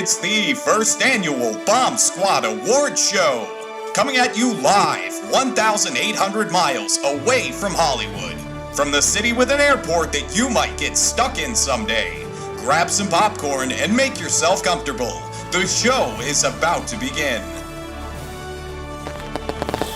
It's the first annual Bomb Squad Award Show. Coming at you live, 1,800 miles away from Hollywood. From the city with an airport that you might get stuck in someday. Grab some popcorn and make yourself comfortable. The show is about to begin.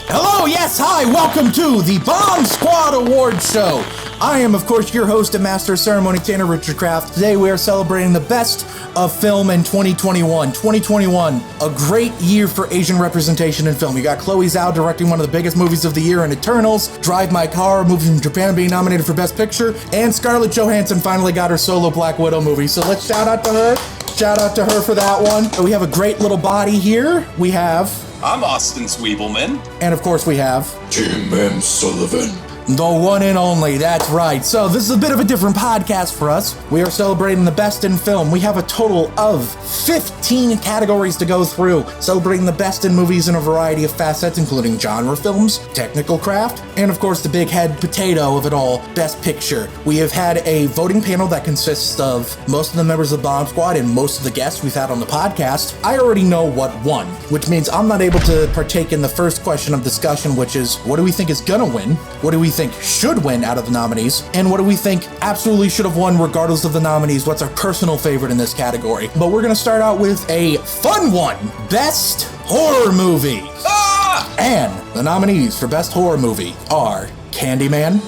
Hello, yes, hi, welcome to the Bomb Squad Award Show. I am, of course, your host and master of ceremony, Tanner Richard Kraft. Today we are celebrating the best of film in 2021. 2021, a great year for Asian representation in film. You got Chloe Zhao directing one of the biggest movies of the year in Eternals, Drive My Car, a movie from Japan being nominated for Best Picture, and Scarlett Johansson finally got her solo Black Widow movie. So let's shout out to her. Shout out to her for that one. We have a great little body here. We have... I'm Austin Sweebleman. And of course we have... Tim M. Sullivan. The one and only, that's right. So this is a bit of a different podcast for us. We are celebrating the best in film. We have a total of 15 categories to go through, celebrating the best in movies in a variety of facets, including genre films, technical craft, and of course the big head potato of it all, Best Picture. We have had a voting panel that consists of most of the members of the Bomb Squad and most of the guests we've had on the podcast. I already know what won, which means I'm not able to partake in the first question of discussion, which is, what do we think is gonna win? What do we think should win out of the nominees, and what do we think absolutely should have won regardless of the nominees? What's our personal favorite in this category? But we're gonna start out with a fun one, Best Horror Movie. And the nominees for Best Horror Movie are Candyman,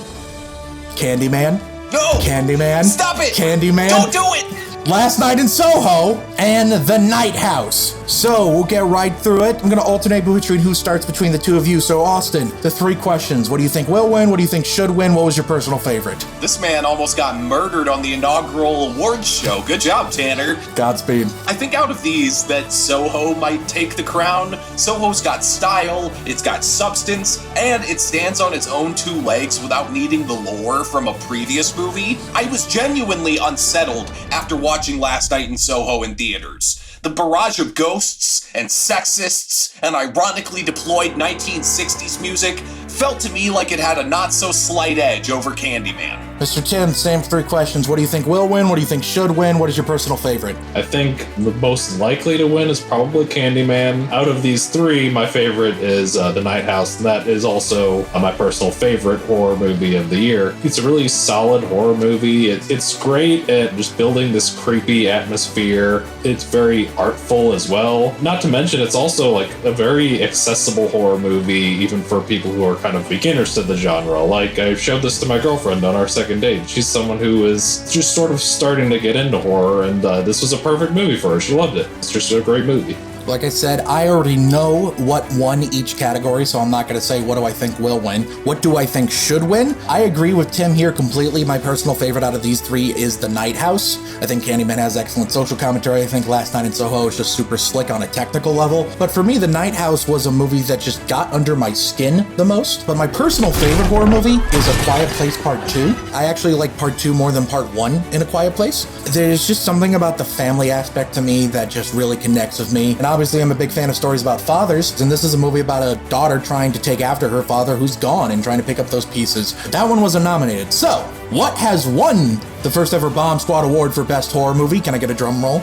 No! Candyman, Stop it! Candyman, Don't do it! Last Night in Soho, and The Night House. So we'll get right through it. I'm gonna alternate between who starts between the two of you. So Austin, the three questions. What do you think will win? What do you think should win? What was your personal favorite? This man almost got murdered on the inaugural awards show. Good job, Tanner. Godspeed. I think out of these that Soho might take the crown. Soho's got style, it's got substance, and it stands on its own two legs without needing the lore from a previous movie. I was genuinely unsettled after watching Last Night in Soho in theaters. The barrage of ghosts and sexists and ironically deployed 1960s music felt to me like it had a not-so-slight edge over Candyman. Mr. Tim, same three questions. What do you think will win? What do you think should win? What is your personal favorite? I think the most likely to win is probably Candyman. Out of these three, my favorite is The Night House. And that is also my personal favorite horror movie of the year. It's a really solid horror movie. It's great at just building this creepy atmosphere. It's very artful as well. Not to mention, it's also like a very accessible horror movie, even for people who are kind of beginners to the genre. Like, I showed this to my girlfriend on our second date. She's someone who is just sort of starting to get into horror, and this was a perfect movie for her. She loved it. It's just a great movie. Like I said, I already know what won each category, so I'm not going to say what do I think will win. What do I think should win? I agree with Tim here completely. My personal favorite out of these three is The Night House. I think Candyman has excellent social commentary. I think Last Night in Soho is just super slick on a technical level. But for me, The Night House was a movie that just got under my skin the most. But my personal favorite horror movie is A Quiet Place Part 2. I actually like Part 2 more than Part 1 in A Quiet Place. There's just something about the family aspect to me that just really connects with me. And obviously, I'm a big fan of stories about fathers, and this is a movie about a daughter trying to take after her father who's gone and trying to pick up those pieces. That one wasn't nominated. So, what has won the first ever Bomb Squad Award for Best Horror Movie? Can I get a drum roll?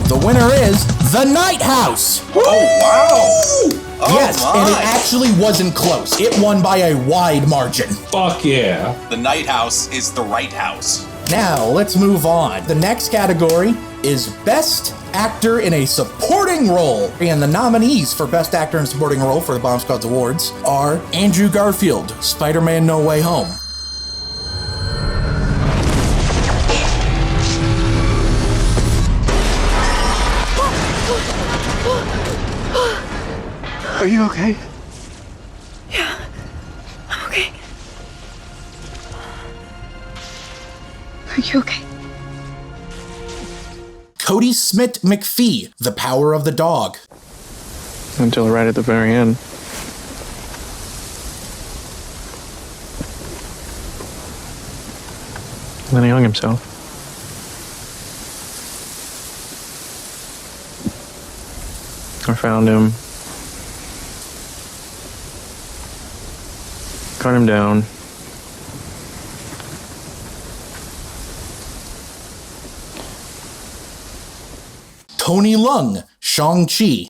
The winner is The Night House. Oh, wow! Yes, my. and it actually wasn't close. It won by a wide margin. Fuck yeah. The Night House is the right house. Now, let's move on. The next category is Best Actor in a Supporting Role. And the nominees for Best Actor in a Supporting Role for the Bomb Squad's Awards are Andrew Garfield, Spider-Man No Way Home. Are you okay? Yeah, I'm okay. Are you okay? Cody Smith McPhee, The Power of the Dog. Until right at the very end. Then he hung himself. I found him. Cut him down. Tony Leung, Shang-Chi.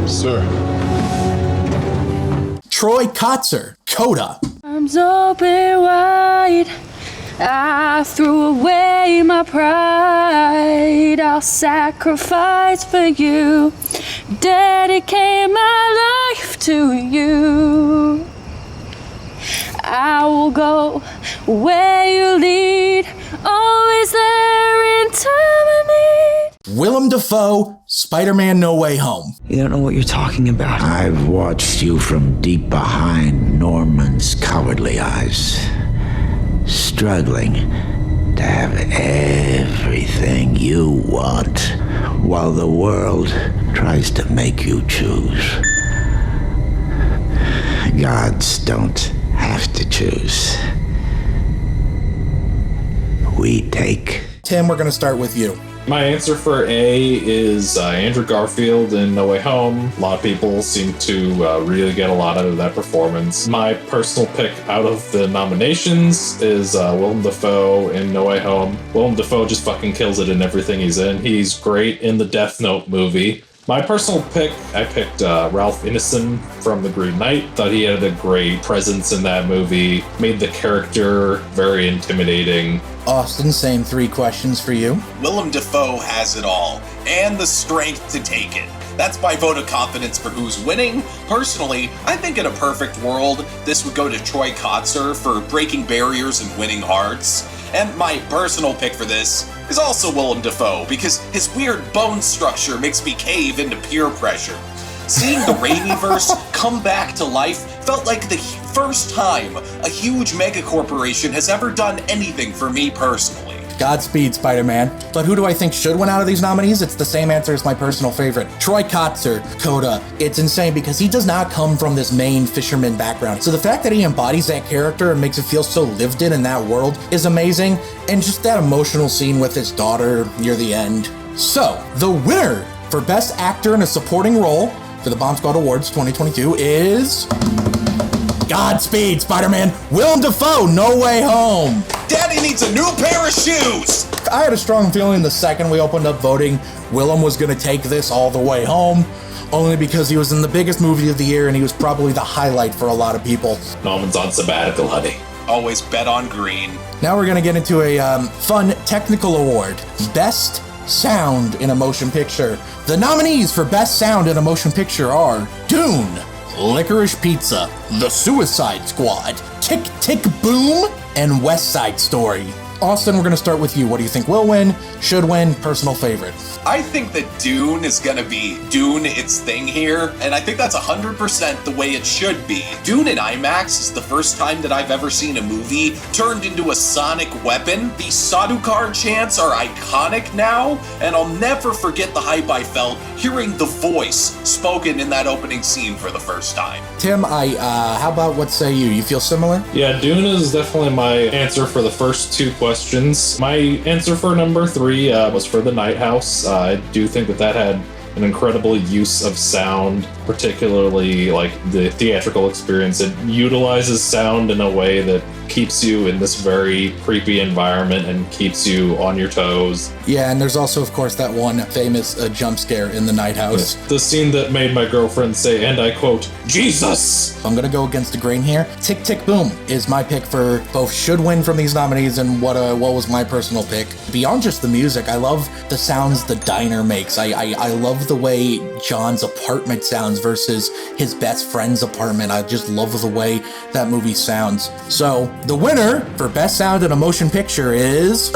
Sir. Troy Kotsur, Coda. Arms open wide, I threw away my pride. I'll sacrifice for you, dedicate my life to you. I will go where you lead, always there in time of need. Willem Dafoe, Spider-Man No Way Home. You don't know what you're talking about. I've watched you from deep behind Norman's cowardly eyes, struggling to have everything you want, while the world tries to make you choose. Gods don't have to choose. We take. Tim, we're gonna start with you. My answer for A is Andrew Garfield in No Way Home. A lot of people seem to really get a lot out of that performance. My personal pick out of the nominations is Willem Dafoe in No Way Home. Willem Dafoe just fucking kills it in everything he's in. He's great in the Death Note movie. My personal pick, I picked Ralph Ineson from The Green Knight. Thought he had a great presence in that movie, made the character very intimidating. Austin, same 3 questions for you. Willem Dafoe has it all, and the strength to take it. That's my vote of confidence for who's winning. Personally, I think in a perfect world, this would go to Troy Kotsur for breaking barriers and winning hearts. And my personal pick for this is also Willem Dafoe, because his weird bone structure makes me cave into peer pressure. Seeing the Raimiverse come back to life felt like the first time a huge megacorporation has ever done anything for me personally. Godspeed, Spider-Man. But who do I think should win out of these nominees? It's the same answer as my personal favorite. Troy Kotsur, Coda. It's insane because he does not come from this Maine fisherman background. So the fact that he embodies that character and makes it feel so lived in that world is amazing. And just that emotional scene with his daughter near the end. So, the winner for Best Actor in a Supporting Role for the Bomb Squad Awards 2022 is... Godspeed, Spider-Man. Willem Dafoe, No Way Home. Daddy needs a new pair of shoes! I had a strong feeling the second we opened up voting, Willem was going to take this all the way home, only because he was in the biggest movie of the year and he was probably the highlight for a lot of people. Norman's on sabbatical, honey. Always bet on green. Now we're going to get into a fun technical award. Best Sound in a Motion Picture. The nominees for Best Sound in a Motion Picture are Dune, Licorice Pizza, The Suicide Squad, Tick Tick Boom, and West Side Story. Austin, we're going to start with you. What do you think will win, should win, personal favorite? I think that Dune is gonna be Dune its thing here, and I think that's 100% the way it should be. Dune in IMAX is the first time that I've ever seen a movie turned into a sonic weapon. The Sadukar chants are iconic now, and I'll never forget the hype I felt hearing the voice spoken in that opening scene for the first time. Tim, how about what say you? You feel similar? Yeah, Dune is definitely my answer for the first 2 questions. My answer for number 3 was for The Night House. I do think that had an incredible use of sound, particularly like the theatrical experience. It utilizes sound in a way that keeps you in this very creepy environment and keeps you on your toes. Yeah, and there's also, of course, that one famous jump scare in The Night House. The scene that made my girlfriend say, and I quote, Jesus! I'm gonna go against the grain here. Tick Tick Boom is my pick for both should win from these nominees and what was my personal pick. Beyond just the music, I love the sounds the diner makes. I love the way John's apartment sounds versus his best friend's apartment. I just love the way that movie sounds. So, the winner for Best Sound in a Motion Picture is...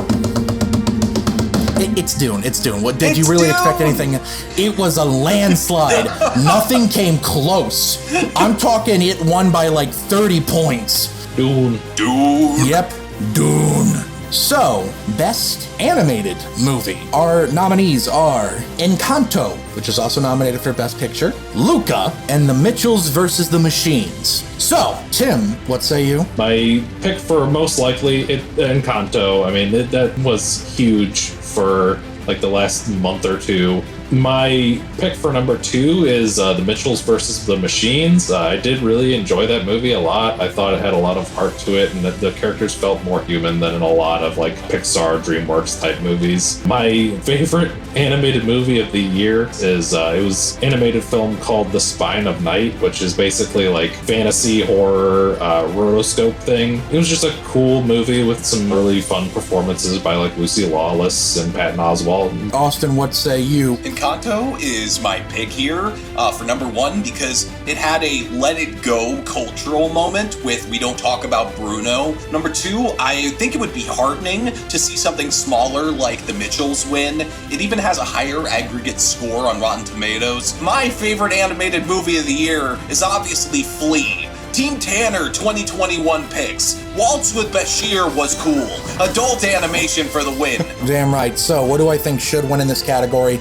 It's Dune. It's Dune. What did you really expect anything? It was a landslide. Nothing came close. I'm talking it won by like 30 points. Dune. Dune. Yep. Dune. So, Best Animated Movie. Our nominees are Encanto, which is also nominated for Best Picture, Luca, and The Mitchells vs. the Machines. So, Tim, what say you? My pick for most likely, Encanto. I mean, that was huge for like the last month or two. My pick for number 2 is The Mitchells vs. the Machines. I did really enjoy that movie a lot. I thought it had a lot of heart to it, and that the characters felt more human than in a lot of like Pixar, DreamWorks type movies. My favorite animated movie of the year is it was an animated film called The Spine of Night, which is basically like fantasy horror rotoscope thing. It was just a cool movie with some really fun performances by like Lucy Lawless and Patton Oswalt. Austin, what say you? Encanto is my pick here for number 1 because it had a let it go cultural moment with We Don't Talk About Bruno. Number 2, I think it would be heartening to see something smaller like The Mitchells win. It even has a higher aggregate score on Rotten Tomatoes. My favorite animated movie of the year is obviously Flea. Team Tanner 2021 picks. Waltz with Bashir was cool. Adult animation for the win. Damn right. So, what do I think should win in this category?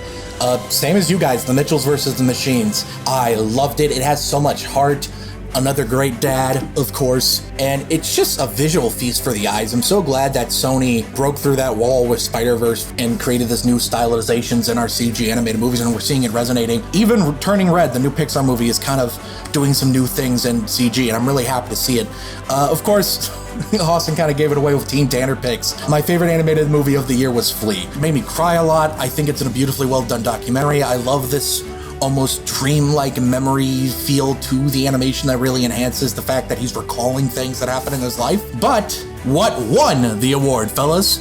Same as you guys, The Mitchells vs. the Machines. I loved it. It has so much heart. Another great dad, of course, and it's just a visual feast for the eyes. I'm so glad that Sony broke through that wall with Spider-Verse and created this new stylizations in our CG animated movies, and we're seeing it resonating. Even Turning Red, the new Pixar movie, is kind of doing some new things in CG, and I'm really happy to see it. Of course, Austin kind of gave it away with Team Tanner picks. My favorite animated movie of the year was Flea. It made me cry a lot. I think it's a beautifully well done documentary. I love this almost dreamlike memory feel to the animation that really enhances the fact that he's recalling things that happened in his life. But what won the award, fellas?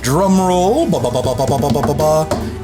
Drum roll.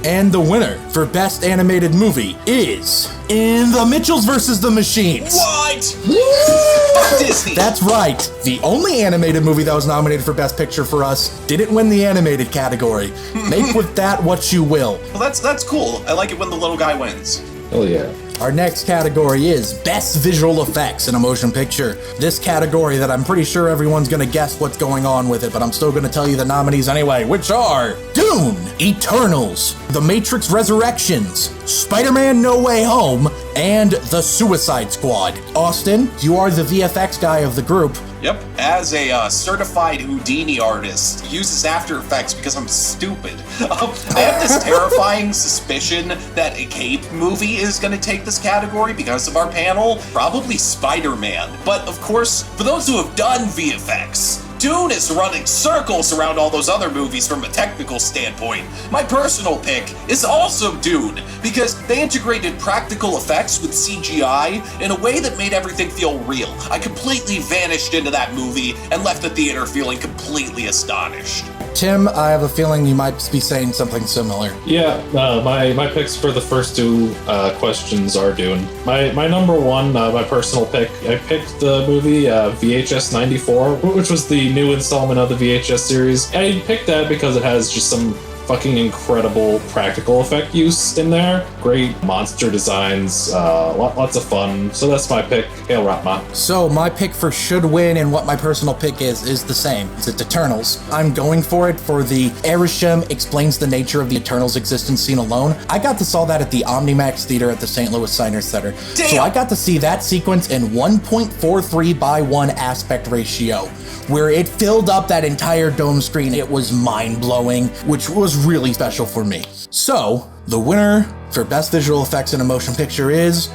And the winner for Best Animated Movie is In The Mitchells vs. the Machines. What? Fuck Disney. That's right. The only animated movie that was nominated for Best Picture for us didn't win the animated category. Make with that what you will. Well, that's cool. I like it when the little guy wins. Hell yeah. Our next category is Best Visual Effects in a Motion Picture. This category that I'm pretty sure everyone's gonna guess what's going on with it, but I'm still gonna tell you the nominees anyway, which are Dune, Eternals, The Matrix Resurrections, Spider-Man No Way Home, and The Suicide Squad. Austin, you are the VFX guy of the group. Yep, as a certified Houdini artist, uses After Effects because I'm stupid. I have this terrifying suspicion that a Cape movie is going to take this category because of our panel, probably Spider-Man. But of course, for those who have done VFX, Dune is running circles around all those other movies from a technical standpoint. My personal pick is also Dune, because they integrated practical effects with CGI in a way that made everything feel real. I completely vanished into that movie and left the theater feeling completely astonished. Tim, I have a feeling you might be saying something similar. Yeah, my picks for the first 2 questions are Dune. My number 1, my personal pick, I picked the movie VHS 94, which was the new installment of the VHS series. I picked that because it has just some fucking incredible practical effect use in there. Great monster designs, lots of fun. So that's my pick. Hail Ratma. So my pick for should win and what my personal pick is the same. It's Eternals. I'm going for it for the Erisham explains the nature of the Eternals' existence scene alone. I got to saw that at the OmniMax Theater at the St. Louis Siners Center. Damn. So I got to see that sequence in 1.43:1 aspect ratio, where it filled up that entire dome screen. It was mind-blowing, which was really special for me. So, the winner for Best Visual Effects in a Motion Picture is...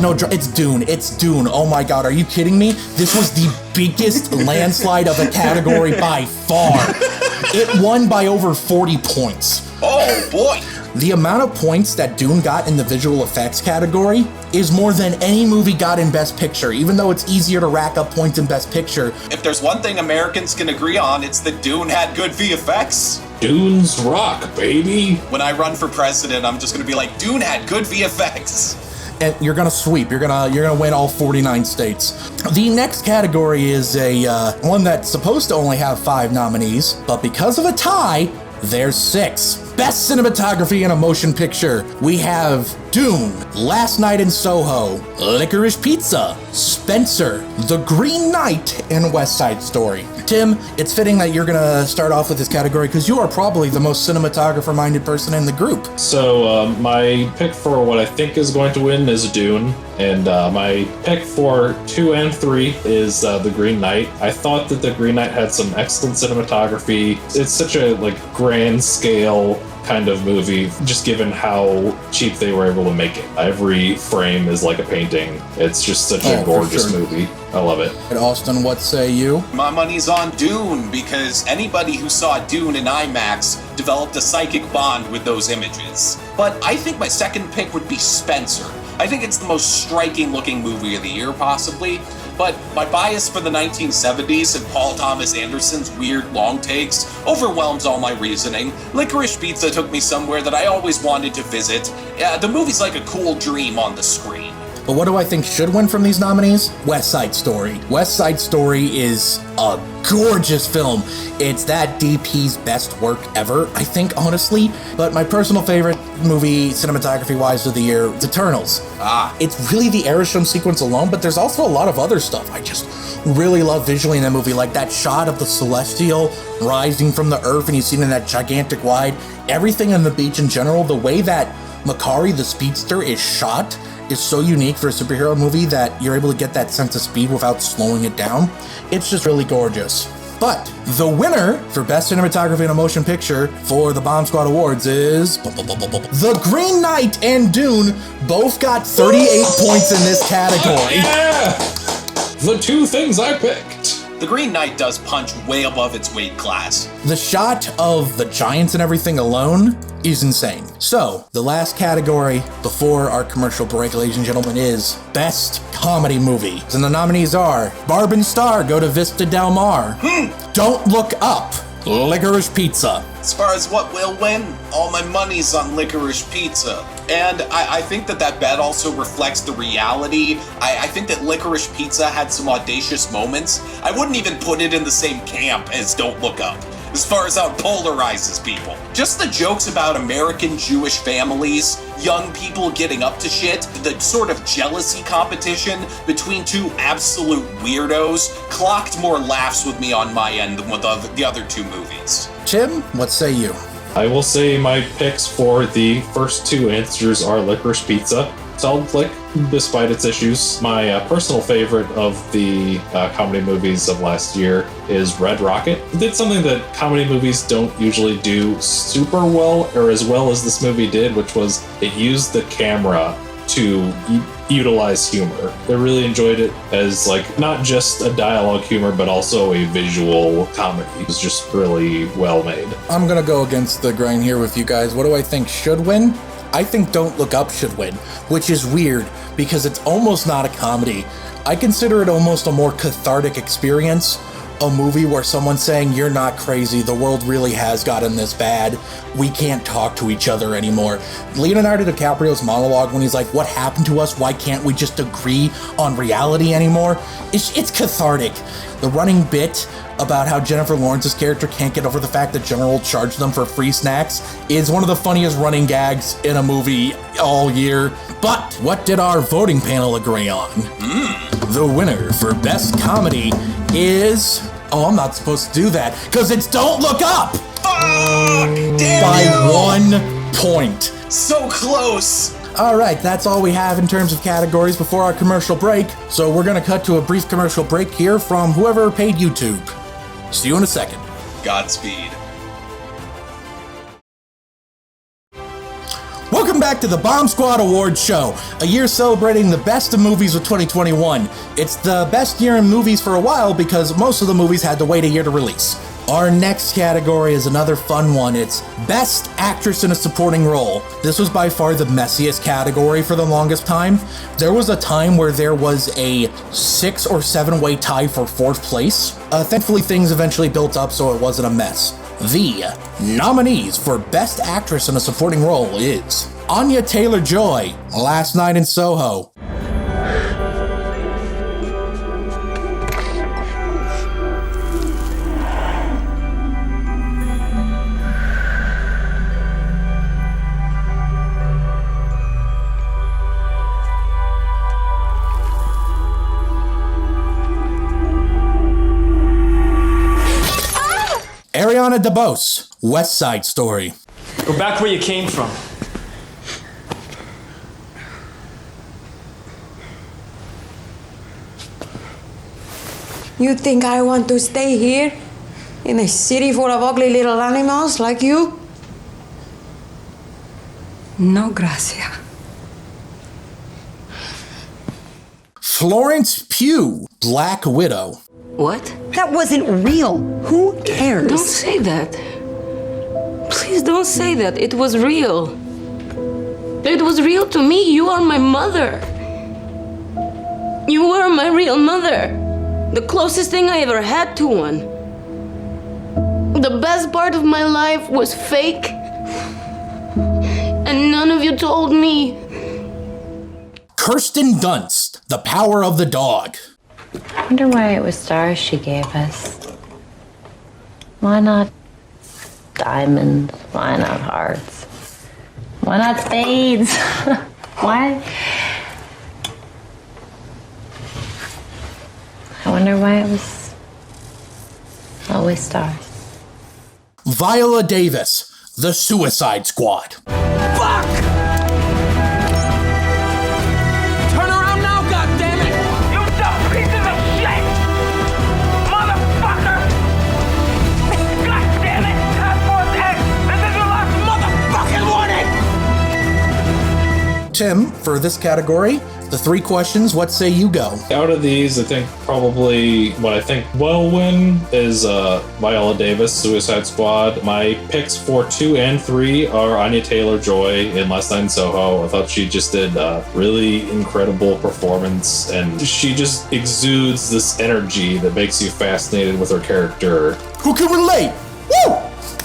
No, it's Dune. It's Dune. Oh my god, are you kidding me? This was the biggest landslide of a category by far. It won by over 40 points. Oh boy! The amount of points that Dune got in the visual effects category is more than any movie got in Best Picture, even though it's easier to rack up points in Best Picture. If there's one thing Americans can agree on, it's that Dune had good VFX. Dunes rock, baby. When I run for president, I'm just gonna be like, Dune had good VFX. And you're gonna sweep. You're gonna win all 49 states. The next category is a one that's supposed to only have 5 nominees, but because of a tie, there's 6. Best Cinematography in a Motion Picture. We have Dune, Last Night in Soho, Licorice Pizza, Spencer, The Green Knight, and West Side Story. Tim, it's fitting that you're gonna start off with this category because you are probably the most cinematographer-minded person in the group. So my pick for what I think is going to win is Dune, and my pick for 2 and 3 is The Green Knight. I thought that The Green Knight had some excellent cinematography. It's such a grand scale kind of movie, just given how cheap they were able to make it. Every frame is like a painting. It's just such a gorgeous movie. I love it. And Austin, what say you? My money's on Dune, because anybody who saw Dune in IMAX developed a psychic bond with those images. But I think my second pick would be Spencer. I think it's the most striking looking movie of the year, possibly. But my bias for the 1970s and Paul Thomas Anderson's weird long takes overwhelms all my reasoning. Licorice Pizza took me somewhere that I always wanted to visit. The movie's like a cool dream on the screen. But what do I think should win from these nominees? West Side Story. West Side Story is a gorgeous film. It's that DP's best work ever, I think, honestly. But my personal favorite movie, cinematography-wise, of the year, is Eternals. It's really the Aeroshow sequence alone, but there's also a lot of other stuff I just really love visually in that movie, like that shot of the Celestial rising from the earth, and you see it in that gigantic wide. Everything on the beach in general, the way that Makari, the speedster, is shot is so unique for a superhero movie that you're able to get that sense of speed without slowing it down. It's just really gorgeous. But the winner for Best Cinematography in a Motion Picture for the Bomb Squad Awards is The Green Knight and Dune both got 38 points in this category. Yeah! The two things I picked. The Green Knight does punch way above its weight class. The shot of the giants and everything alone is insane. So, the last category before our commercial break, ladies and gentlemen, is Best Comedy Movie. And the nominees are Barb and Star Go to Vista Del Mar, Don't Look Up, Licorice Pizza. As far as what will win, all my money's on Licorice Pizza. And I think that bet also reflects the reality. I think that Licorice Pizza had some audacious moments. I wouldn't even put it in the same camp as Don't Look Up, as far as how it polarizes people. Just the jokes about American Jewish families, young people getting up to shit, the sort of jealousy competition between two absolute weirdos clocked more laughs with me on my end than with the other two movies. Tim, what say you? I will say my picks for the first two answers are Licorice Pizza. Solid flick, despite its issues. My personal favorite of the comedy movies of last year is Red Rocket. It did something that comedy movies don't usually do super well, or as well as this movie did, which was it used the camera to utilize humor. I really enjoyed it as not just a dialogue humor, but also a visual comedy. It was just really well made. I'm gonna go against the grain here with you guys. What do I think should win? I think Don't Look Up should win, which is weird because it's almost not a comedy. I consider it almost a more cathartic experience, a movie where someone's saying, you're not crazy, the world really has gotten this bad, we can't talk to each other anymore. Leonardo DiCaprio's monologue when he's like, what happened to us, why can't we just agree on reality anymore? It's cathartic. The running bit about how Jennifer Lawrence's character can't get over the fact that General charged them for free snacks is one of the funniest running gags in a movie all year. But what did our voting panel agree on? The winner for Best Comedy is... Oh, I'm not supposed to do that, because it's Don't Look Up! Fuck! Damn By you! 1 point. So close! Alright, that's all we have in terms of categories before our commercial break, so we're gonna cut to a brief commercial break here from whoever paid YouTube. See you in a second. Godspeed. Welcome back to the Bomb Squad Awards Show, a year celebrating the best of movies of 2021. It's the best year in movies for a while because most of the movies had to wait a year to release. Our next category is another fun one. It's Best Actress in a Supporting Role. This was by far the messiest category for the longest time. There was a time where there was a 6 or 7 way tie for 4th place. Thankfully, things eventually built up so it wasn't a mess. The nominees for Best Actress in a Supporting Role is Anya Taylor-Joy, Last Night in Soho, Ariana DeBose, West Side Story. Go back where you came from. You think I want to stay here? In a city full of ugly little animals like you? No, gracia. Florence Pugh, Black Widow. What? That wasn't real. Who cares? Don't say that. Please don't say that. It was real. It was real to me. You are my mother. You were my real mother. The closest thing I ever had to one. The best part of my life was fake. And none of you told me. Kirsten Dunst, The Power of the Dog. I wonder why it was stars she gave us. Why not diamonds? Why not hearts? Why not spades? Why? I wonder why it was always stars. Viola Davis, The Suicide Squad. Fuck! Turn around now, goddammit! You dumb pieces of shit! Motherfucker! Goddammit! Task Force X! This is your last motherfucking warning! Tim, for this category, the 3 questions, what say you go? Out of these, I think probably what I think will win is Viola Davis, Suicide Squad. My picks for 2 and 3 are Anya Taylor-Joy in Last Night in Soho. I thought she just did a really incredible performance, and she just exudes this energy that makes you fascinated with her character. Who can relate? Woo!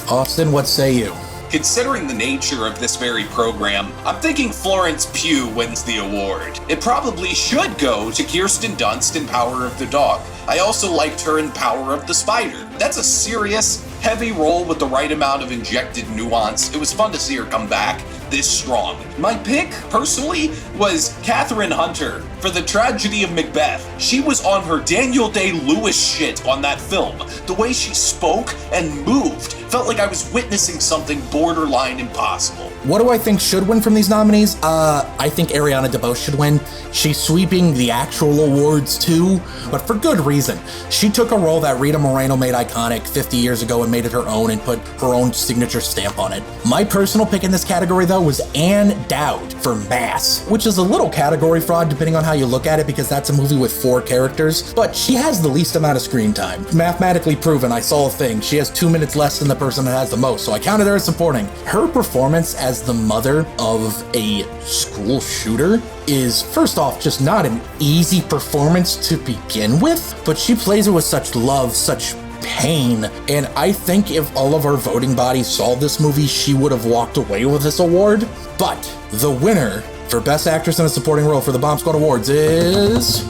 Austin, what say you? Considering the nature of this very program, I'm thinking Florence Pugh wins the award. It probably should go to Kirsten Dunst in Power of the Dog. I also liked her in Power of the Spider. That's a serious, heavy role with the right amount of injected nuance. It was fun to see her come back this strong. My pick, personally, was Catherine Hunter for The Tragedy of Macbeth. She was on her Daniel Day-Lewis shit on that film. The way she spoke and moved felt like I was witnessing something borderline impossible. What do I think should win from these nominees? I think Ariana DeBose should win. She's sweeping the actual awards too, but for good reason. She took a role that Rita Moreno made iconic 50 years ago and made it her own and put her own signature stamp on it. My personal pick in this category though was Ann Dowd for Mass, which is a little category fraud depending on how you look at it because that's a movie with 4 characters, but she has the least amount of screen time. Mathematically proven, I saw a thing. She has 2 minutes less than the person that has the most, so I counted her as supporting. Her performance as the mother of a school shooter is, first off, just not an easy performance to begin with, but she plays it with such love, such pain, and I think if all of our voting bodies saw this movie, she would have walked away with this award. But the winner for Best Actress in a Supporting Role for the Bomb Squad Awards is...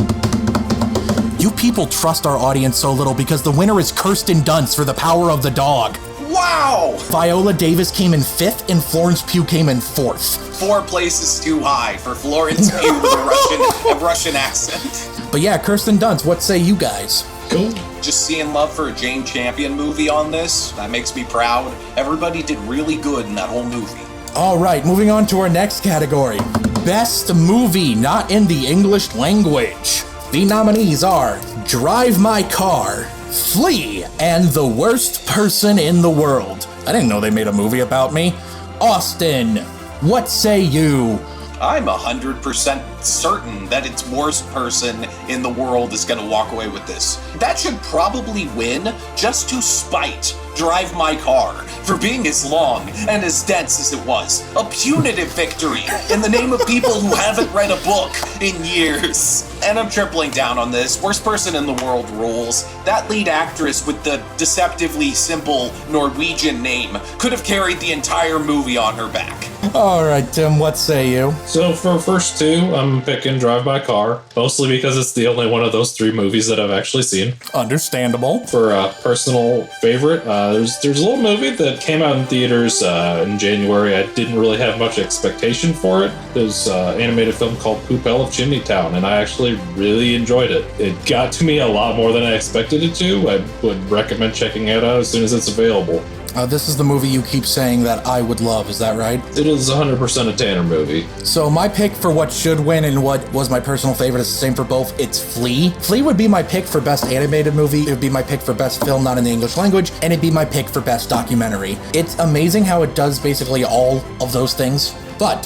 You people trust our audience so little because the winner is Kirsten Dunst for The Power of the Dog. Wow! Viola Davis came in 5th and Florence Pugh came in 4th. 4 places too high for Florence Pugh with a Russian accent. But yeah, Kirsten Dunst, what say you guys? Cool. Just seeing love for a Jane Champion movie on this, that makes me proud. Everybody did really good in that whole movie. All right, moving on to our next category. Best Movie Not in the English Language. The nominees are Drive My Car, Flea, and The Worst Person in the World. I didn't know they made a movie about me. Austin, what say you? I'm 100% certain that its worst person in the world is going to walk away with this. That should probably win just to spite Drive My Car for being as long and as dense as it was. A punitive victory in the name of people who haven't read a book in years. And I'm tripling down on this. Worst person in the world rules. That lead actress with the deceptively simple Norwegian name could have carried the entire movie on her back. All right, Tim, what say you? So for first two, I'm picking Drive My Car, mostly because it's the only one of those three movies that I've actually seen. Understandable. For a personal favorite, there's a little movie that came out in theaters in January. I didn't really have much expectation for it. There's an animated film called Poop Hell of Chimney Town, and I actually really enjoyed it. It got to me a lot more than I expected it to. I would recommend checking it out as soon as it's available. This is the movie you keep saying that I would love, is that right? It is 100% a Tanner movie. So my pick for what should win and what was my personal favorite is the same for both. It's Flea. Flea would be my pick for best animated movie. It would be my pick for best film not in the English language, and it'd be my pick for best documentary. It's amazing how it does basically all of those things. But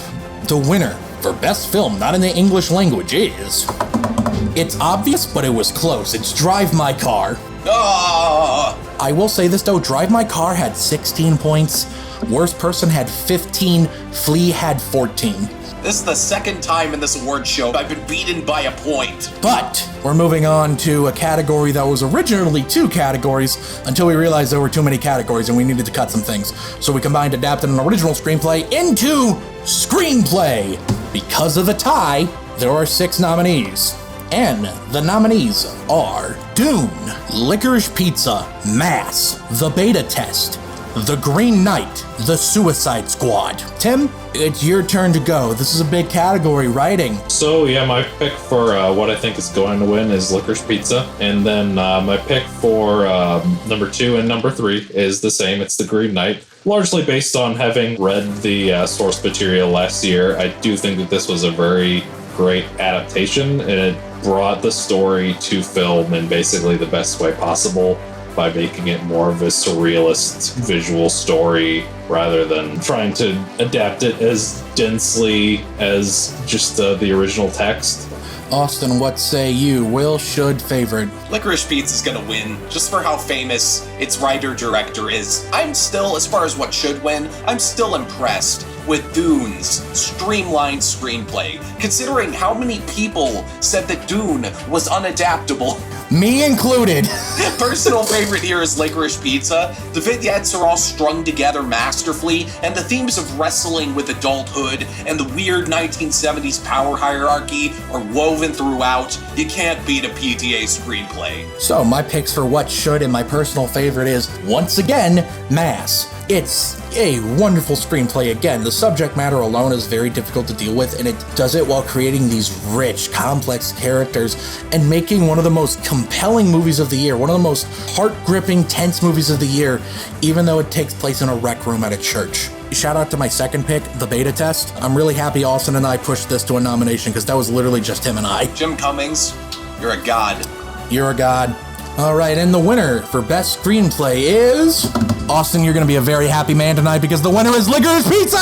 the winner for best film not in the English language is... It's obvious, but it was close. It's Drive My Car. I will say this though, Drive My Car had 16 points, Worst Person had 15, Flea had 14. This is the second time in this award show I've been beaten by a point. But we're moving on to a category that was originally 2 categories until we realized there were too many categories and we needed to cut some things. So we combined adapted an original screenplay into screenplay. Because of the tie, there are 6 nominees. And the nominees are Dune, Licorice Pizza, Mass, The Beta Test, The Green Knight, The Suicide Squad. Tim, it's your turn to go. This is a big category, writing. So yeah, my pick for what I think is going to win is Licorice Pizza. And then my pick for number 2 and number 3 is the same. It's The Green Knight. Largely based on having read the source material last year, I do think that this was a very great adaptation, and it brought the story to film in basically the best way possible by making it more of a surrealist visual story rather than trying to adapt it as densely as just the original text. Austin, what say you? Will, should, favorite? Licorice Pizza is gonna win, just for how famous its writer-director is. I'm still, as far as what should win, I'm still impressed with Dune's streamlined screenplay, considering how many people said that Dune was unadaptable. Me included. Personal favorite here is Licorice Pizza. The vignettes are all strung together masterfully, and the themes of wrestling with adulthood and the weird 1970s power hierarchy are woven throughout. You can't beat a PTA screenplay. So my picks for what should and my personal favorite is, once again, Mass. It's a wonderful screenplay. Again, the subject matter alone is very difficult to deal with, and it does it while creating these rich, complex characters and making one of the most compelling movies of the year, one of the most heart-gripping, tense movies of the year, even though it takes place in a rec room at a church. Shout out to my second pick, The Beta Test. I'm really happy Austin and I pushed this to a nomination because that was literally just him and I. Jim Cummings, you're a god. You're a god. All right, and the winner for Best Screenplay is... Austin, you're going to be a very happy man tonight because the winner is Licorice Pizza!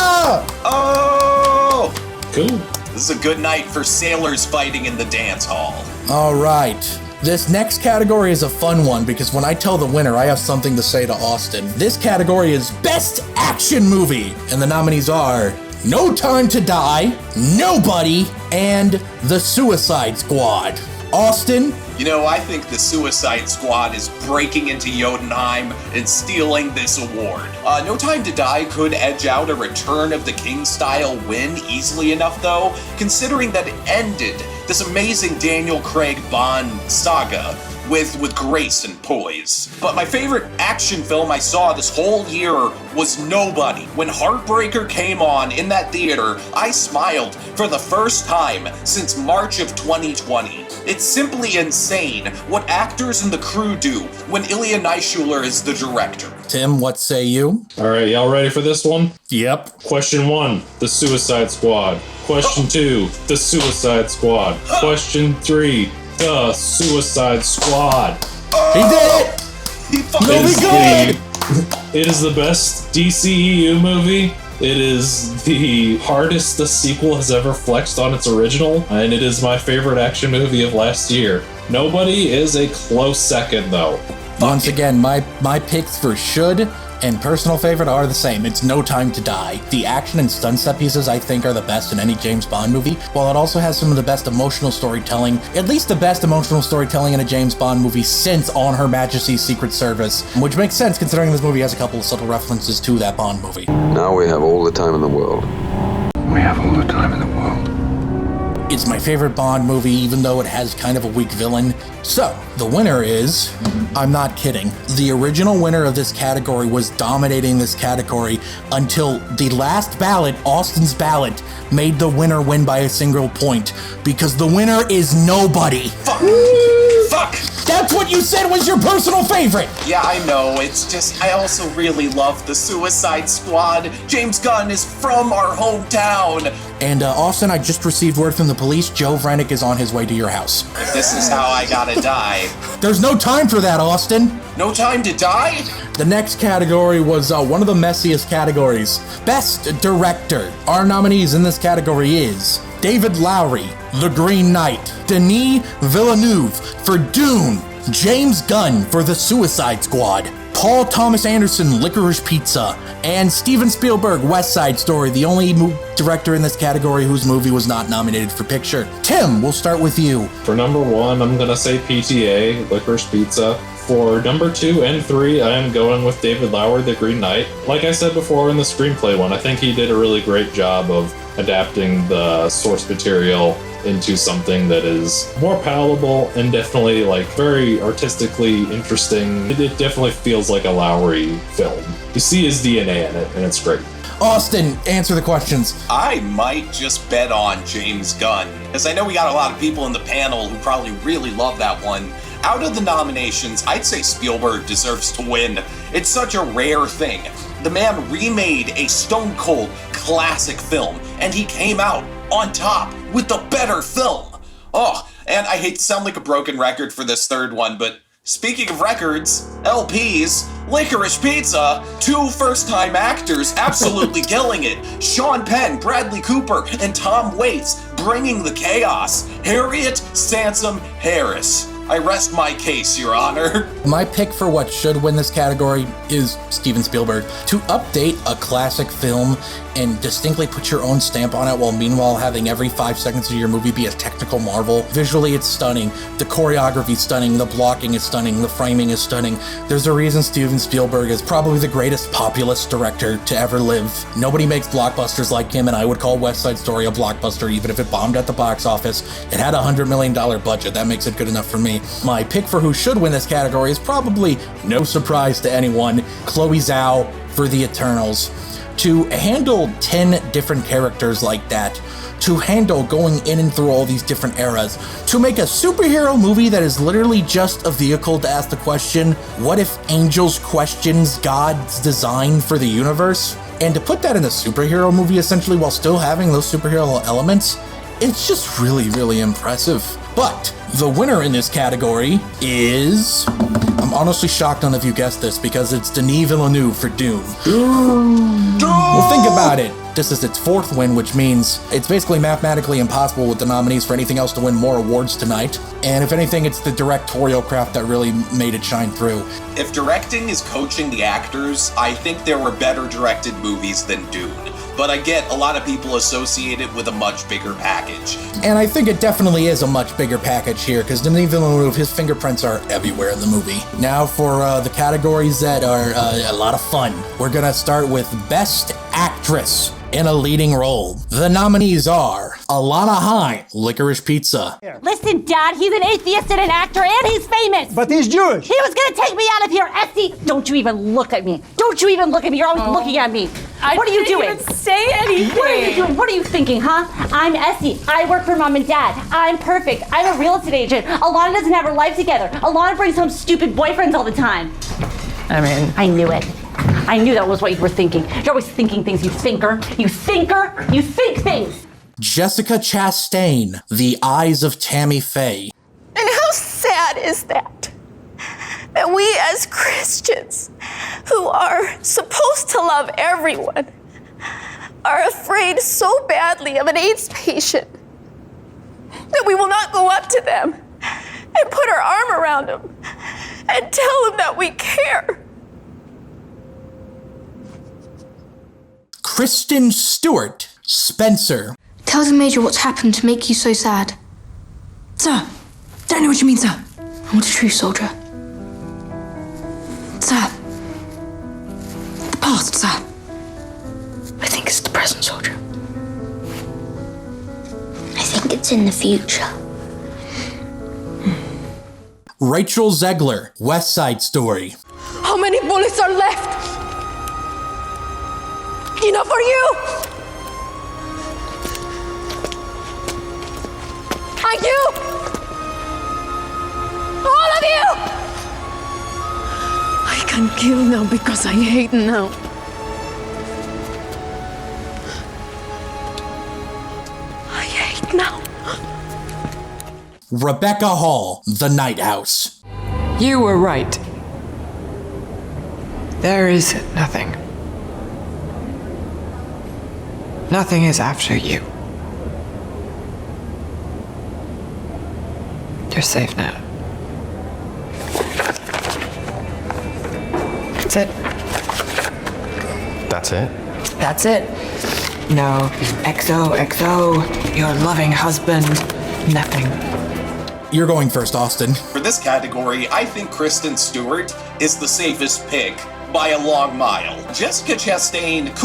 Oh! Cool. This is a good night for sailors fighting in the dance hall. All right. This next category is a fun one because when I tell the winner, I have something to say to Austin. This category is Best Action Movie, and the nominees are No Time to Die, Nobody, and The Suicide Squad. Austin? You know, I think the Suicide Squad is breaking into Jotunheim and stealing this award. No Time to Die could edge out a Return of the King style win easily enough though, considering that it ended this amazing Daniel Craig Bond saga with grace and poise. But my favorite action film I saw this whole year was Nobody. When Heartbreaker came on in that theater, I smiled for the first time since March of 2020. It's simply insane what actors and the crew do when Ilya Naishuller is the director. Tim, what say you? All right, y'all ready for this one? Yep. Question 1, The Suicide Squad. Question 2, The Suicide Squad. Question 3, The Suicide Squad. He did it! He fucking good! It is the best DCEU movie. It is the hardest the sequel has ever flexed on its original, and it is my favorite action movie of last year. Nobody is a close second, though. Once again, my picks for should and personal favorite are the same. It's No Time to Die. The action and stunt set pieces I think are the best in any James Bond movie, while it also has some of the best emotional storytelling, at least the best emotional storytelling in a James Bond movie since On Her Majesty's Secret Service, which makes sense considering this movie has a couple of subtle references to that Bond movie. Now we have all the time in the world. We have all the time in the world. It's my favorite Bond movie, even though it has kind of a weak villain. So, the winner is, I'm not kidding, the original winner of this category was dominating this category until the last ballot, Austin's ballot, made the winner win by a single point, because the winner is nobody. Fuck! Fuck! That's what you said was your personal favorite! Yeah, I know, it's just, I also really love the Suicide Squad. James Gunn is from our hometown. And Austin, I just received word from the police. Joe Vrenick is on his way to your house. If this is how I gotta die. There's no time for that, Austin. No time to die? The next category was one of the messiest categories. Best Director. Our nominees in this category is David Lowery, The Green Knight, Denis Villeneuve for Dune, James Gunn for The Suicide Squad, Paul Thomas Anderson, Licorice Pizza, and Steven Spielberg, West Side Story, the only director in this category whose movie was not nominated for picture. Tim, we'll start with you. For number 1, I'm gonna say PTA, Licorice Pizza. For number 2 and 3, I am going with David Lowery, The Green Knight. Like I said before in the screenplay one, I think he did a really great job of adapting the source material into something that is more palatable and definitely like very artistically interesting. It definitely feels like a Lowery film. You see his DNA in it, and it's great. Austin, answer the questions. I might just bet on James Gunn, because I know we got a lot of people in the panel who probably really love that one. Out of the nominations, I'd say Spielberg deserves to win. It's such a rare thing. The man remade a stone cold classic film, and he came out on top with the better film. Oh, and I hate to sound like a broken record for this third one, but speaking of records, LPs, Licorice Pizza, 2 first-time actors absolutely killing it. Sean Penn, Bradley Cooper, and Tom Waits bringing the chaos. Harriet Sansom Harris. I rest my case, Your Honor. My pick for what should win this category is Steven Spielberg. To update a classic film and distinctly put your own stamp on it while meanwhile having every 5 seconds of your movie be a technical marvel. Visually, it's stunning. The choreography is stunning. The blocking is stunning. The framing is stunning. There's a reason Steven Spielberg is probably the greatest populist director to ever live. Nobody makes blockbusters like him, and I would call West Side Story a blockbuster even if it bombed at the box office. It had a $100 million budget. That makes it good enough for me. My pick for who should win this category is probably no surprise to anyone, Chloe Zhao for The Eternals. To handle 10 different characters like that, to handle going in and through all these different eras, to make a superhero movie that is literally just a vehicle to ask the question, what if angels questions God's design for the universe? And to put that in a superhero movie essentially while still having those superhero elements, it's just really, really impressive. But the winner in this category is... I'm honestly shocked none of you guessed this because it's Denis Villeneuve for Dune. Well, think about it. This is its 4th win, which means it's basically mathematically impossible with the nominees for anything else to win more awards tonight. And if anything, it's the directorial craft that really made it shine through. If directing is coaching the actors, I think there were better directed movies than Dune. But I get a lot of people associate it with a much bigger package. And I think it definitely is a much bigger package here, because Denis Villeneuve, his fingerprints are everywhere in the movie. Now for the categories that are a lot of fun. We're gonna start with Best Actress in a Leading Role. The nominees are Alana Haim, Licorice Pizza. Listen, Dad, he's an atheist and an actor, and he's famous. But he's Jewish. He was gonna take me out of here, Essie. Don't you even look at me. Don't you even look at me. You're always looking at me. What are you doing? I didn't even say anything. What are you doing? What are you thinking, huh? I'm Essie. I work for Mom and Dad. I'm perfect. I'm a real estate agent. Alana doesn't have her life together. Alana brings home stupid boyfriends all the time. I mean, I knew it. I knew that was what you were thinking. You're always thinking things, you thinker. You thinker. You think things. Jessica Chastain, The Eyes of Tammy Faye. And how sad is that? That we as Christians, who are supposed to love everyone, are afraid so badly of an AIDS patient that we will not go up to them and put our arm around them and tell them that we care. Kristen Stewart, Spencer. Tell the Major what's happened to make you so sad. Sir, don't know what you mean, sir. I'm not a true soldier. Sir. The past, sir. I think it's the present soldier. think it's in the future. Rachel Zegler, West Side Story. How many bullets are left? Enough for you! And you! All of you! I can kill now because I hate now. I hate now. Rebecca Hall, The Night House. You were right. There is nothing. Nothing is after you. You're safe now. That's it. That's it? That's it. No, XOXO, your loving husband, nothing. You're going first, Austin. For this category, I think Kristen Stewart is the safest pick by a long mile. Jessica Chastain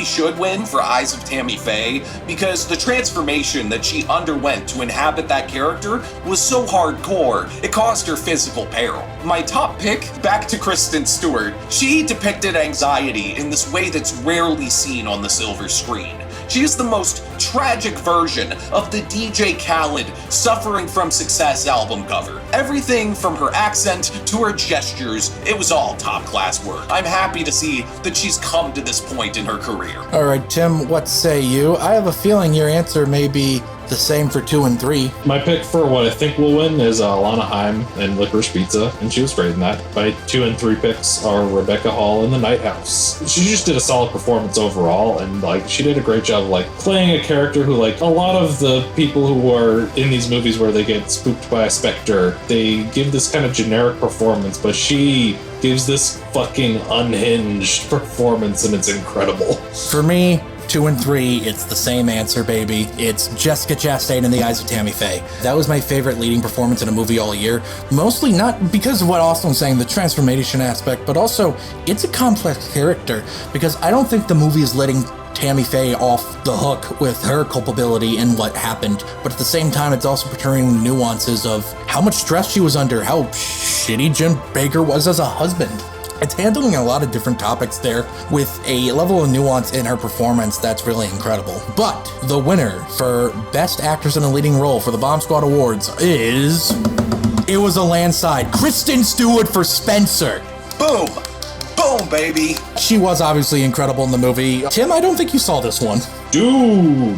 should win for Eyes of Tammy Faye because the transformation that she underwent to inhabit that character was so hardcore, it caused her physical peril. My top pick, back to Kristen Stewart. She depicted anxiety in this way that's rarely seen on the silver screen. She is the most tragic version of the DJ Khaled Suffering from Success album cover. Everything from her accent to her gestures, it was all top-class work. I'm happy to see that she's come to this point in her career. All right, Tim, what say you? I have a feeling your answer may be the same for 2 and 3. My pick for what I think will win is Lana Haim in Licorice Pizza, and she was great in that. My 2 and 3 picks are Rebecca Hall in The Night House. She just did a solid performance overall, and she did a great job playing a character who a lot of the people who are in these movies where they get spooked by a specter, they give this kind of generic performance, but she gives this fucking unhinged performance, and it's incredible. For me, 2 and 3, it's the same answer, baby. It's Jessica Chastain in The Eyes of Tammy Faye. That was my favorite leading performance in a movie all year. Mostly not because of what Austin was saying, the transformation aspect, but also it's a complex character because I don't think the movie is letting Tammy Faye off the hook with her culpability in what happened, but at the same time, it's also portraying the nuances of how much stress she was under, how shitty Jim Baker was as a husband. It's handling a lot of different topics there with a level of nuance in her performance that's really incredible. But the winner for Best Actress in a Leading Role for the Bomb Squad Awards is... It was a landslide. Kristen Stewart for Spencer. Boom! Boom, baby! She was obviously incredible in the movie. Tim, I don't think you saw this one. Dude!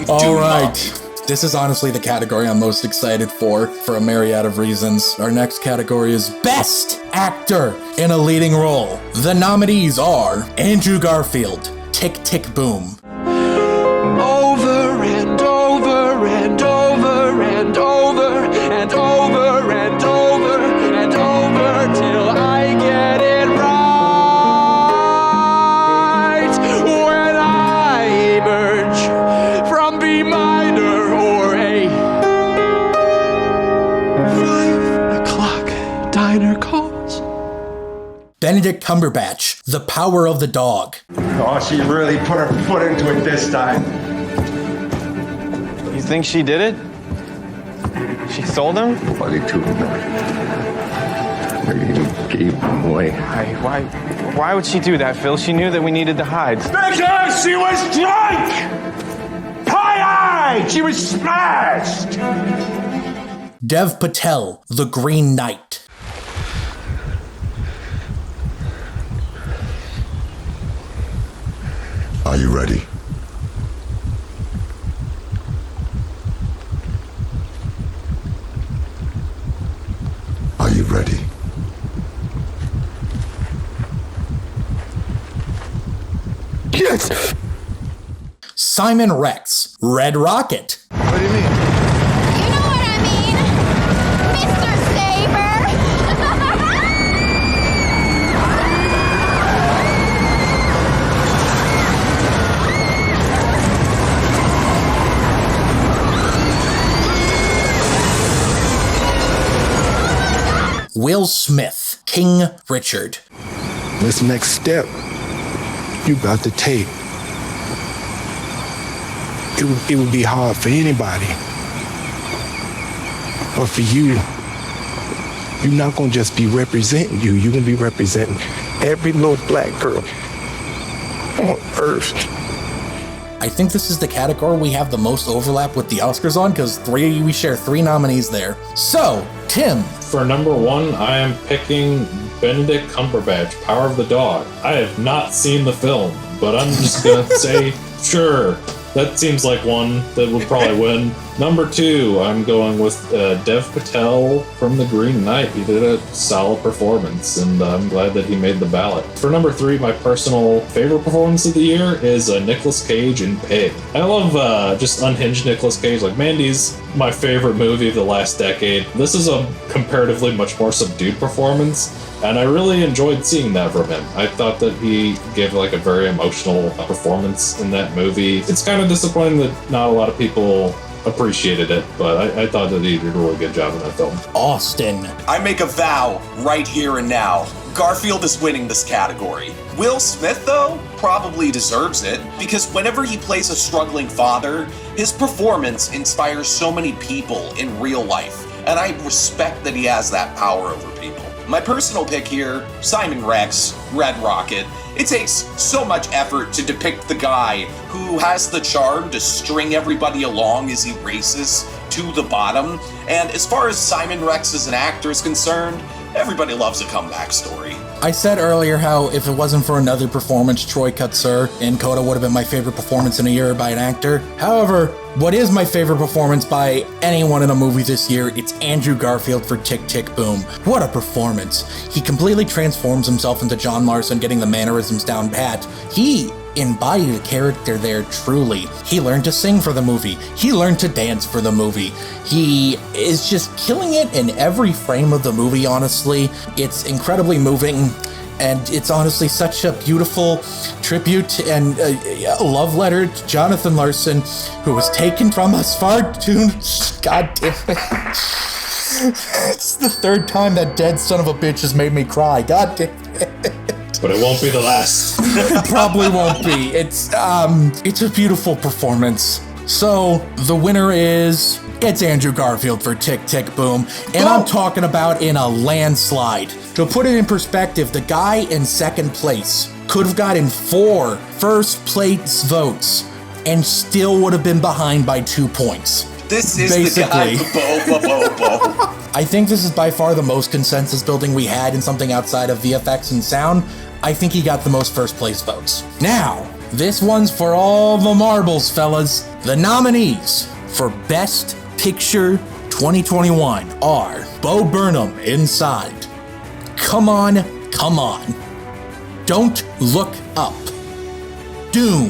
All right. This is honestly the category I'm most excited for a myriad of reasons. Our next category is Best Actor in a Leading Role. The nominees are Andrew Garfield, Tick, Tick, Boom. Over and over and over and over and over and over and over till I get it right. When I emerge from B minor or a 5 o'clock diner calls. Benedict Cumberbatch, The Power of the Dog. Oh, she really put her foot into it this time. You think she did it? She sold him? 42 Maybe gave him away. Why would she do that, Phil? She knew that we needed to hide. Because she was drunk! Pie-eyed! She was smashed! Dev Patel, The Green Knight. Are you ready? Are you ready? Yes! Simon Rex, Red Rocket. What do you mean? Will Smith, King Richard. This next step, you got the tape. it would be hard for anybody. But for you, you're not gonna just be representing you. You're gonna be representing every little black girl on earth. I think this is the category we have the most overlap with the Oscars on, because we share 3 nominees there. So, Tim. For number 1, I am picking Benedict Cumberbatch, Power of the Dog. I have not seen the film, but I'm just gonna say, sure, that seems like one that would probably win. Number 2, I'm going with Dev Patel from The Green Knight. He did a solid performance, and I'm glad that he made the ballot. For number 3, my personal favorite performance of the year is Nicolas Cage in Pig. I love just unhinged Nicolas Cage. Like, Mandy's my favorite movie of the last decade. This is a comparatively much more subdued performance, and I really enjoyed seeing that from him. I thought that he gave like a very emotional performance in that movie. It's kind of disappointing that not a lot of people appreciated it, but I thought that he did a really good job in that film. Austin. I make a vow right here and now. Garfield is winning this category. Will Smith, though, probably deserves it, because whenever he plays a struggling father, his performance inspires so many people in real life, and I respect that he has that power over people. My personal pick here, Simon Rex, Red Rocket. It takes so much effort to depict the guy who has the charm to string everybody along as he races to the bottom. And as far as Simon Rex as an actor is concerned, everybody loves a comeback story. I said earlier how if it wasn't for another performance, Troy Kotsur in Coda would have been my favorite performance in a year by an actor. However, what is my favorite performance by anyone in a movie this year? It's Andrew Garfield for Tick, Tick, Boom. What a performance. He completely transforms himself into John Marston, getting the mannerisms down pat. He embodied a character there truly. He learned to sing for the movie. He learned to dance for the movie. He is just killing it in every frame of the movie, honestly. It's incredibly moving, and it's honestly such a beautiful tribute and a love letter to Jonathan Larson, who was taken from us far too... God damn it. It's the 3rd time that dead son of a bitch has made me cry. God damn it. But it won't be the last. It probably won't be. It's a beautiful performance. So the winner is, it's Andrew Garfield for Tick, Tick, Boom. And I'm talking about in a landslide. To put it in perspective, the guy in 2nd place could have gotten 4 first place votes and still would have been behind by 2 points. This is basically the guy. I think this is by far the most consensus building we had in something outside of VFX and sound. I think he got the most first place votes. Now, this one's for all the marbles, fellas. The nominees for Best Picture 2021 are Bo Burnham, Inside, Come On, Come On, Don't Look Up, Dune,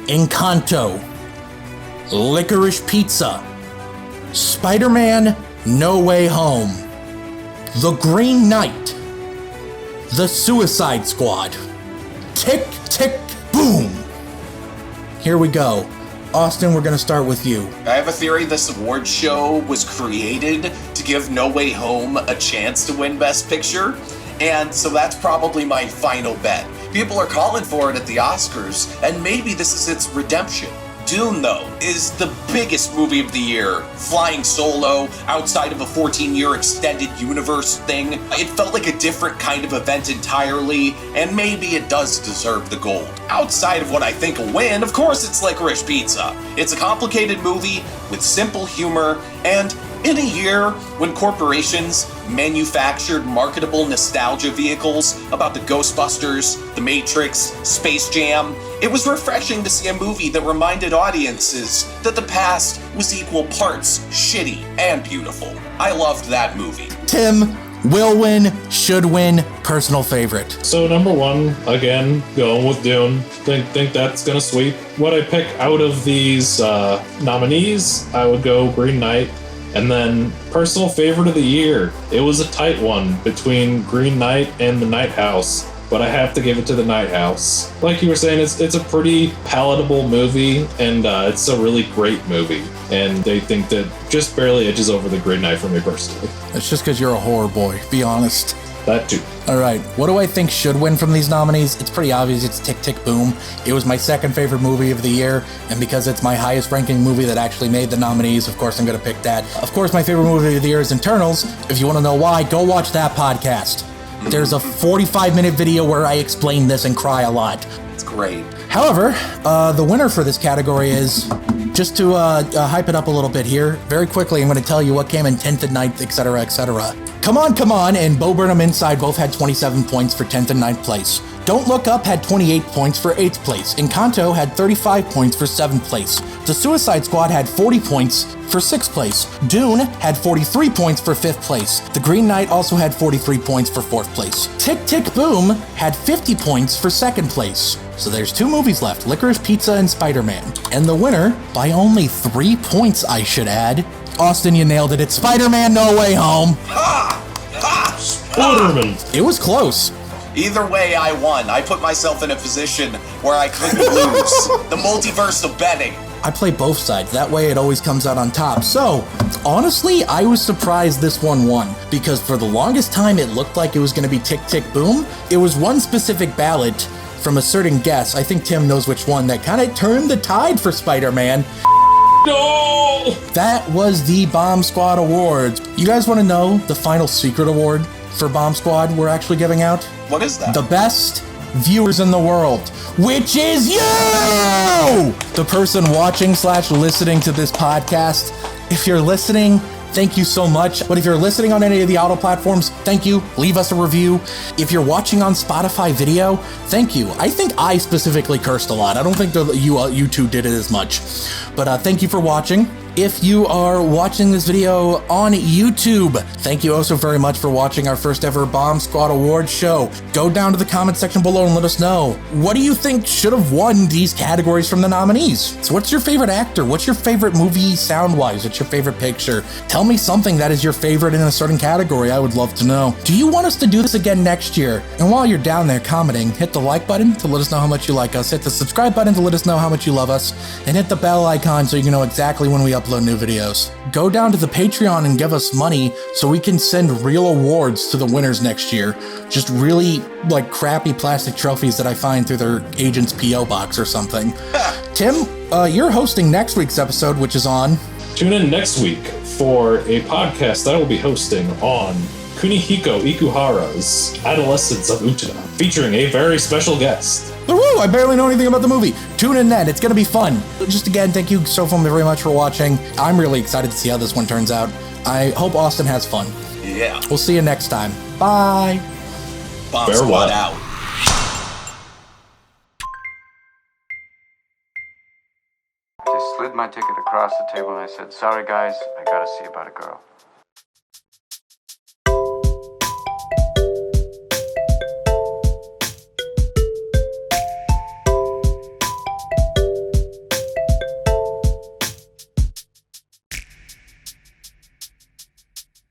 Encanto, Licorice Pizza, Spider-Man No Way Home, The Green Knight, The Suicide Squad, Tick, Tick, Boom. Here we go. Austin, we're going to start with you. I have a theory this award show was created to give No Way Home a chance to win Best Picture, and so that's probably my final bet. People are calling for it at the Oscars, and maybe this is its redemption. Dune, though, is the biggest movie of the year, flying solo, outside of a 14-year extended universe thing. It felt like a different kind of event entirely, and maybe it does deserve the gold. Outside of what I think will win, of course it's Licorice Pizza. It's a complicated movie with simple humor, and in a year when corporations manufactured marketable nostalgia vehicles about the Ghostbusters, The Matrix, Space Jam, it was refreshing to see a movie that reminded audiences that the past was equal parts shitty and beautiful. I loved that movie. Tim, will win, should win, personal favorite. So number 1, again, going with Dune. Think that's gonna sweep. What I pick out of these nominees, I would go Green Knight. And then personal favorite of the year, it was a tight one between Green Knight and The Night House, but I have to give it to The Night House. Like you were saying, it's a pretty palatable movie, and it's a really great movie. And they think that just barely edges over The Green Knight for me personally. It's just because you're a horror boy, be honest. That too. All right, what do I think should win from these nominees? It's pretty obvious. It's Tick, Tick, Boom. It was my second favorite movie of the year, and because it's my highest ranking movie that actually made the nominees, of course I'm going to pick that. Of course, my favorite movie of the year is Internals. If you want to know why, go watch that podcast. There's a 45-minute video where I explain this and cry a lot. It's great. However, the winner for this category is, just to hype it up a little bit here, very quickly, I'm going to tell you what came in 10th and 9th, etc., etc. Come On, and Bo Burnham Inside both had 27 points for 10th and 9th place. Don't Look Up had 28 points for 8th place. Encanto had 35 points for 7th place. The Suicide Squad had 40 points for 6th place. Dune had 43 points for 5th place. The Green Knight also had 43 points for 4th place. Tick, Tick, Boom had 50 points for 2nd place. So there's 2 movies left, Licorice Pizza and Spider-Man. And the winner, by only 3 points I should add, Austin, you nailed it. It's Spider-Man No Way Home. Ha! Ha! Spider-Man. It was close. Either way, I won. I put myself in a position where I couldn't lose. The multiverse of betting. I play both sides. That way it always comes out on top. So, honestly, I was surprised this one won, because for the longest time it looked like it was going to be Tick, Tick, Boom. It was one specific ballot from a certain guest, I think Tim knows which one, that kind of turned the tide for Spider-Man. No! That was the Bomb Squad Awards. You guys want to know the final secret award for Bomb Squad we're actually giving out? What is that? The best viewers in the world, which is you! The person watching / listening to this podcast. If you're listening, thank you so much. But if you're listening on any of the audio platforms, thank you. Leave us a review. If you're watching on Spotify video, thank you. I think I specifically cursed a lot. I don't think you two did it as much. But thank you for watching. If you are watching this video on YouTube, thank you also very much for watching our first ever Bomb Squad Awards show. Go down to the comment section below and let us know, what do you think should have won these categories from the nominees? So what's your favorite actor? What's your favorite movie sound-wise? What's your favorite picture? Tell me something that is your favorite in a certain category. I would love to know. Do you want us to do this again next year? And while you're down there commenting, hit the like button to let us know how much you like us, hit the subscribe button to let us know how much you love us, and hit the bell icon so you can know exactly when we upload new videos. Go down to the Patreon and give us money so we can send real awards to the winners next year. Just really like crappy plastic trophies that I find through their agent's P.O. box or something. Tim, you're hosting next week's episode, which is on. Tune in next week for a podcast that I will be hosting on 𝐁𝐞𝐬𝐭 𝐏𝐢𝐜𝐜's Adolescence of Utena, featuring a very special guest. Woo! I barely know anything about the movie. Tune in then. It's going to be fun. Just again, thank you so very much for watching. I'm really excited to see how this one turns out. I hope Austin has fun. Yeah. We'll see you next time. Bye. Bomb Squad out. I slid my ticket across the table and I said, "Sorry guys, I gotta see about a girl."